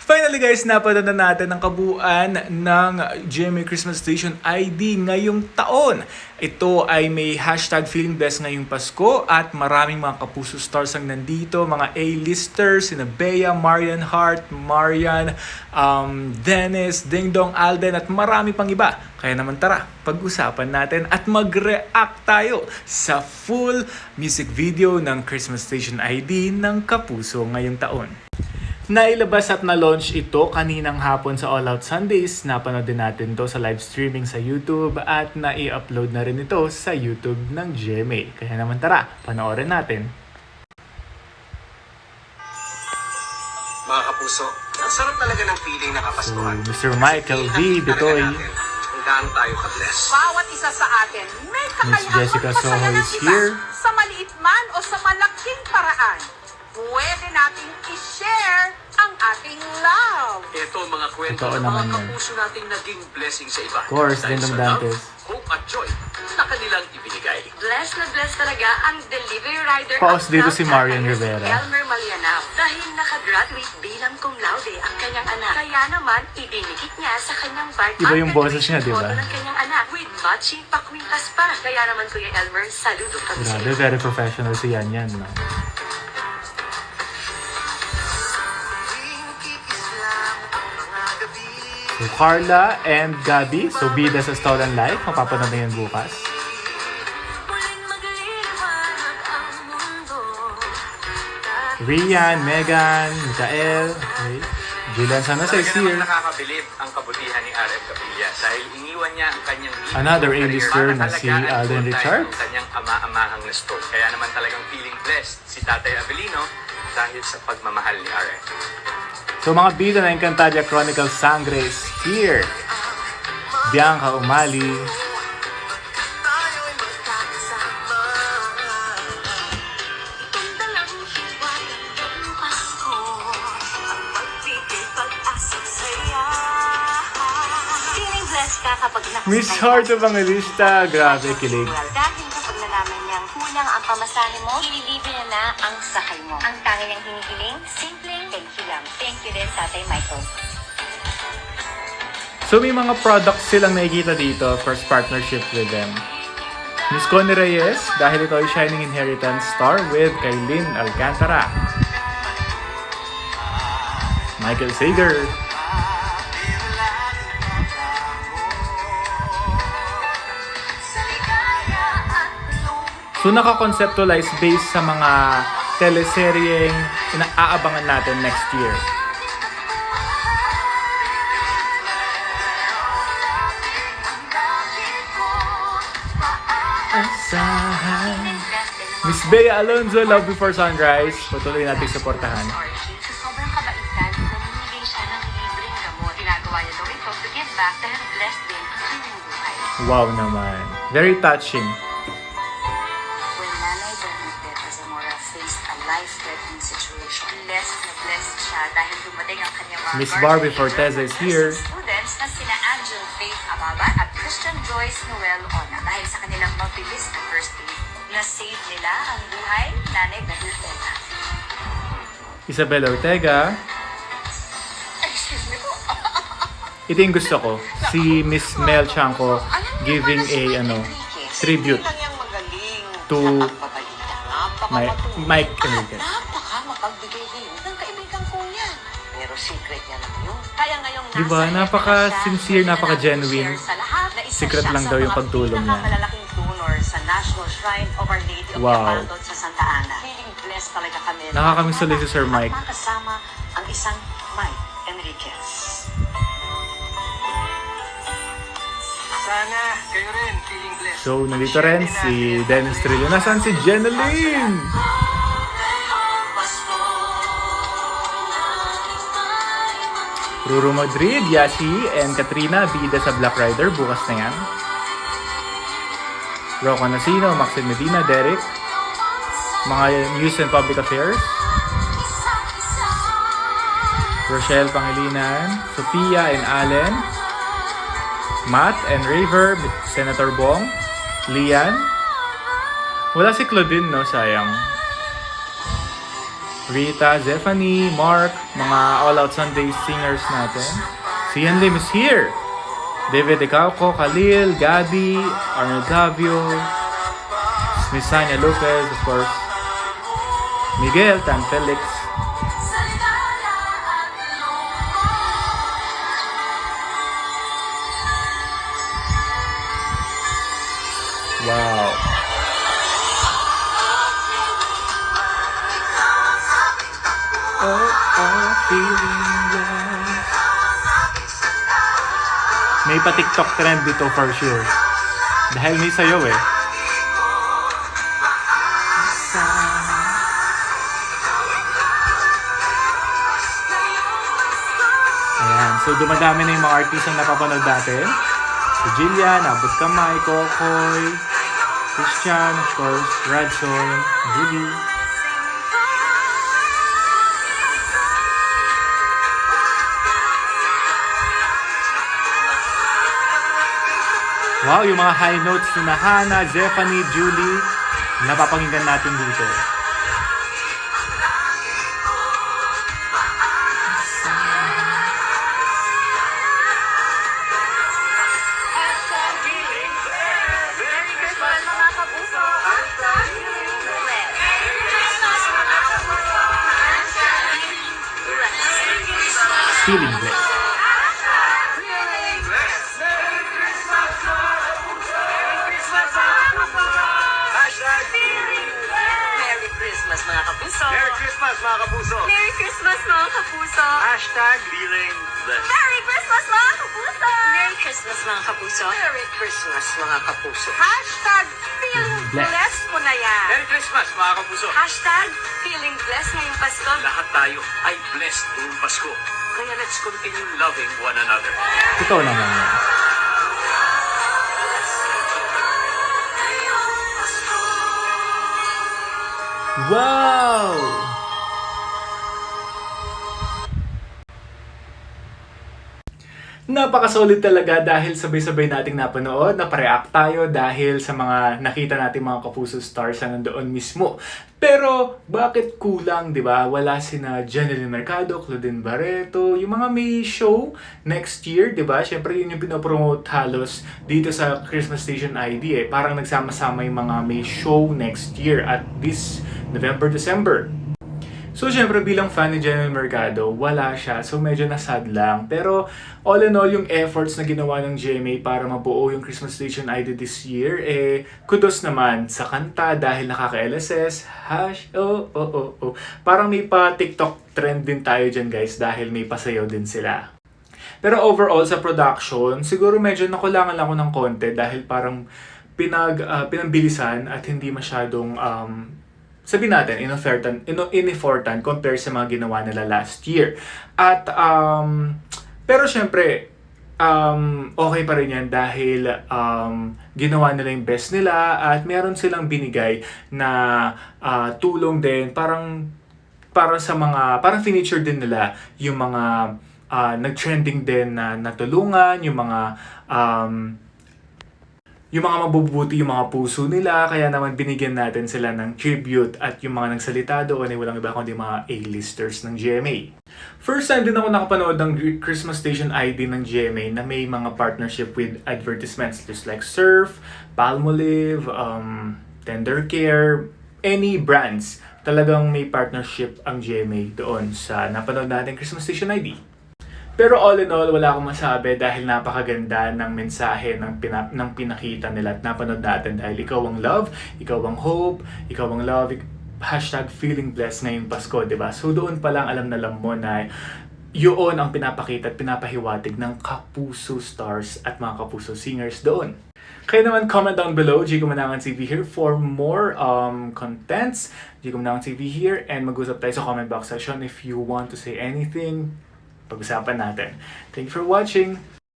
Finally guys, napanood na natin ang kabuuan ng GMA Christmas Station ID ngayong taon. Ito ay may hashtag Feeling Blessed ngayong Pasko at maraming mga kapuso stars ang nandito. Mga A-listers, sina Bea, Marian Hart, Marian, Dennis, Ding Dong, Alden at marami pang iba. Kaya naman tara, pag-usapan natin at mag-react tayo sa full music video ng Christmas Station ID ng Kapuso ngayong taon. Nailabas at na-launch ito kaninang hapon sa All Out Sundays. Napanood din natin to sa live streaming sa YouTube at na-i-upload na rin ito sa YouTube ng GMA. Kaya naman tara, panoorin natin. Mga kapuso, ang sarap talaga ng feeling na kapaskuhan. So, Mr. Michael V. Bitoy, Kung gaano tayo ka-bless. Bawat isa sa atin may Miss kakayahang Jessica magpasaya Soho ng is iba here. sa maliit man o sa malaking paraan. Pwede nating i-share ang ating love. Ito mga kwento Totoo ng naman mga yan. kapuso nating naging blessing sa iba. Of course, Dahil Dindong sa love, Dantes. hope at joy na kanilang ibinigay. Blessed na blessed talaga ang delivery rider Paus at dito proud si Marian tatay Rivera. si Elmer Malianao dahil nakagraduate bilang cum laude ang kanyang anak. Kaya naman, idinikit niya sa kanyang bike Iba ang yung boses niya, graduation di ba? photo ng kanyang anak with matching pakwintas pa. Kaya naman, Kuya Elmer, saludo kami sa Grabe, iyo. very professional si Yan. No? So, Carla and Gabby, so bida sa Stolen Life, mapapanood na yan bukas. Rian, Megan, Mikael, okay. Julian San Jose is Talaga here. naman nakakabilib ang kabutihan ni R.M. Capilla dahil iniwan niya ang kanyang Another A-lister na si alagaan Alden full-time Richards. ang kanyang ama-amahang na stroke. Kaya naman talagang feeling blessed si Tatay Abelino dahil sa pagmamahal ni R.M. So mga bida na Encantadia Chronicles Sangre is here. Bianca Umali, Feeling blessed ka kapag Miss Heart Evangelista, grabe kilig. Well, dahil kapag nalaman niyang kulang ang pamasahe mo, ililibre niya na ang sakay mo. Ang tangi niyang hinihiling, simpleng thank you lang. Thank you din, Tatay Michael. So may mga products silang nakikita dito, of course partnership with them. Miss Connie Reyes, dahil ito ay Shining Inheritance star with Kailin Alcantara. Michael Sager. So naka-conceptualize based sa mga teleseryeng inaabangan natin next year. Asahan. Miss Bea Alonzo, Love Before Sunrise. Patuloy natin suportahan. Sa sobrang kabaitan, namimigay siya ng libreng gamot. Ginagawa niya daw ito to give back dahil blessed din ang kanyang buhay. Wow naman. Very touching. When Nanay Bernadette Zamora faced a life-threatening situation, blessed na blessed siya dahil dumating ang kanyang mga Miss guardian Barbie angel Forteza is nursing here. students na sina Angel Faith Ababa at Christian Joyce Noel Ona. Dahil sa kanilang mabilis na first aid, na-save nila ang buhay ni Nanay Bernadette. Isabel Ortega. Excuse me po. Ito yung gusto ko. Si Miss Mel Chanco giving a tribute Hindi lang yung magaling to sa pagbabalita. Mike Enriquez. Napaka-mapagbigay din ng kaibigan ko yan. Pero secret niya lang yun. Kaya ngayong Diba? Napaka-sincere, napaka-genuine. Secret lang daw yung pagtulong niya. Pinakamalaking donor sa National Shrine of Our Lady of Wow. Yapaldon sa Santa Ana. Feeling blessed talaga kami. Nakakamiss ulit si Sir Mike. Makasama ang isang Mike Enriquez. Sana kayo rin feeling blessed. So, nandito rin si Dennis Trillo. Nasaan si Jeneline? Ruru Madrid, Yashi, and Katrina, bida sa Black Rider. Bukas na yan. Rocco Nasino, Maxine Medina, Derek. Mga News and Public Affairs. Rochelle Pangilinan, Sofia and Allen. Matt and Raver, Senator Bong. Lian. Wala si Claudine, no? Sayang. Rita, Zephanie, Mark, mga All Out Sunday singers natin. Si Ian Lim is here. David Icauco, Khalil, Gabi, Arnold Gavio, Miss Sanya Lopez, of course, Miguel, Tan Felix. Wow. Feeling blessed. May pa-TikTok trend dito for sure. Dahil may sayaw eh. Ayan. So dumadami na yung mga artist na napapanood natin. Si Jillian, Abot Kamay, Kokoy, Christian, of course, Radson, Julie. Wow, yung mga high notes ni Hannah, Zephanie, Julie, napapakinggan natin dito. Merry Christmas mga kapuso! Feeling blessed. Merry Christmas mga kapuso! Merry Christmas mga kapuso! Merry Christmas mga kapuso! Hashtag feeling blessed. Merry Christmas mga kapuso! Merry Christmas mga kapuso! Merry Christmas mga kapuso! Hashtag feeling Blessed. blessed mo na yan! Merry Christmas mga kapuso! Hashtag feeling blessed ngayong Pasko. Lahat tayo ay blessed tuwing Pasko. Kaya let's continue loving one another. Totoo naman yan. Wow! Napaka-solid talaga dahil sabay-sabay nating napanood, napareact tayo dahil sa mga nakita nating mga Kapuso stars na nandoon mismo. Pero bakit kulang, 'di ba? Wala sina Jeneline Mercado, Claudine Barreto, yung mga may show next year, 'di ba? Syempre yun yung pinopromote halos dito sa Christmas Station ID eh. Parang nagsama-sama yung mga may show next year at this November, December. So, syempre, bilang fan ni Jeneline Mercado, wala siya. So, medyo nasad lang. Pero, all in all, yung efforts na ginawa ng GMA para mabuo yung Christmas Station ID this year, kudos naman sa kanta dahil nakaka-LSS. Parang may pa-TikTok trend din tayo dyan, guys, dahil may pasayaw din sila. Pero overall, sa production, siguro medyo nakulangan lang ako ng konti dahil parang pinambilisan at hindi masyadong sabihin natin, ineffortan compare sa mga ginawa nila last year. At, pero syempre, okay pa rin yan dahil ginawa nila yung best nila at meron silang binigay na tulong din, parang feature din nila yung mga nag-trending din na natulungan, yung mga mabubuti, yung mga puso nila, kaya naman binigyan natin sila ng tribute at yung mga nagsalita doon ay walang iba kundi mga A-listers ng GMA. First time din ako nakapanood ng Christmas Station ID ng GMA na may mga partnership with advertisements just like Surf, Palmolive, Tender Care, any brands. Talagang may partnership ang GMA doon sa napanood natin Christmas Station ID. Pero all in all, wala akong masabi dahil napakaganda ng mensahe ng pinakita nila at napanood natin dahil ikaw ang love, ikaw ang hope, ikaw ang love, hashtag feeling blessed ngayong Pasko, diba? So doon pa lang alam na alam mo na yun ang pinapakita at pinapahiwatig ng Kapuso stars at mga Kapuso singers doon. Kaya naman comment down below, Jico Manangan TV here for more contents. Jico Manangan TV here and mag-usap tayo sa comment box section if you want to say anything. Pag-usapan natin. Thank you for watching.